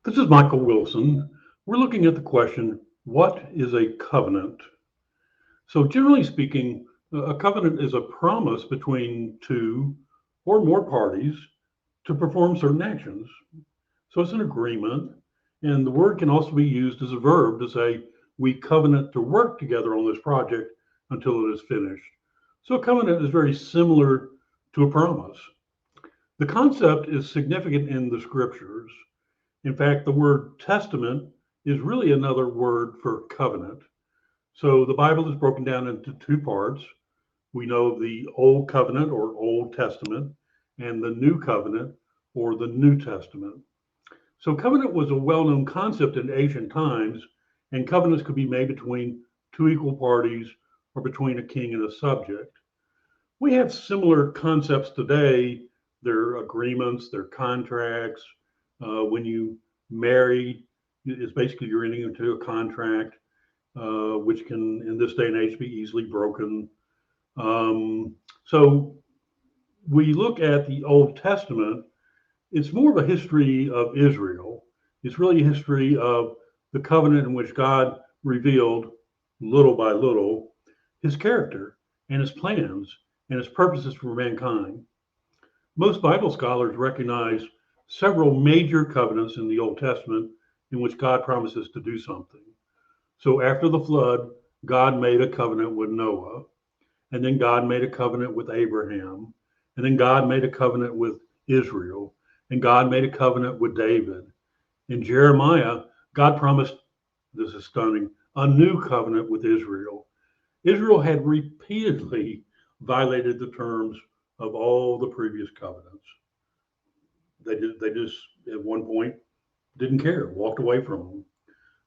This is Michael Wilson. We're looking at the question, what is a covenant? So generally speaking, a covenant is a promise between two or more parties to perform certain actions. So it's an agreement, and the word can also be used as a verb to say, we covenant to work together on this project until it is finished. So a covenant is very similar to a promise. The concept is significant in the scriptures. In fact, the word testament is really another word for covenant. So the Bible is broken down into two parts. We know the Old Covenant or Old Testament and the New Covenant or the New Testament. So covenant was a well-known concept in ancient times, and covenants could be made between two equal parties or between a king and a subject. We have similar concepts today. They're agreements, they're contracts. When you marry, it's basically you're entering into a contract, which can, in this day and age, be easily broken. So we look at the Old Testament, it's more of a history of Israel. It's really a history of the covenant in which God revealed little by little his character and his plans and his purposes for mankind. Most Bible scholars recognize several major covenants in the Old Testament in which God promises to do something. So after the flood, God made a covenant with Noah, and then God made a covenant with Abraham, and then God made a covenant with Israel, and God made a covenant with David. In Jeremiah, God promised, this is stunning, a new covenant with Israel. Israel had repeatedly violated the terms of all the previous covenants. They just at one point didn't care, walked away from them.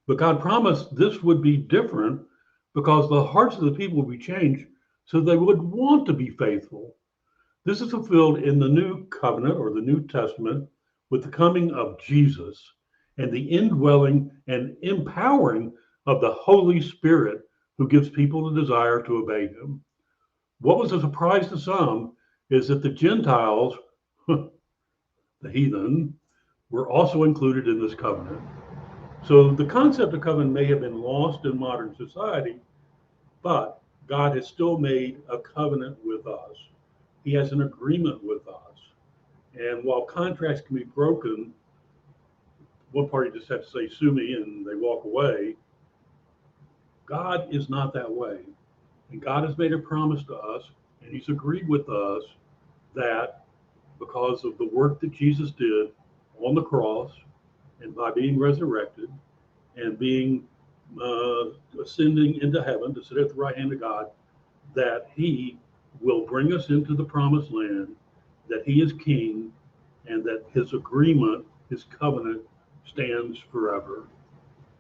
But God promised this would be different because the hearts of the people would be changed so they would want to be faithful. This is fulfilled in the new covenant or the New Testament with the coming of Jesus and the indwelling and empowering of the Holy Spirit who gives people the desire to obey him. What was a surprise to some is that the Gentiles, the heathen, were also included in this covenant. So the concept of covenant may have been lost in modern society, but God has still made a covenant with us. He has an agreement with us. And while contracts can be broken, one party just has to say, sue me, and they walk away. God is not that way. And God has made a promise to us, and He's agreed with us that because of the work that Jesus did on the cross and by being resurrected and being ascending into heaven to sit at the right hand of God, that He will bring us into the promised land, that He is King, and that His agreement, His covenant, stands forever.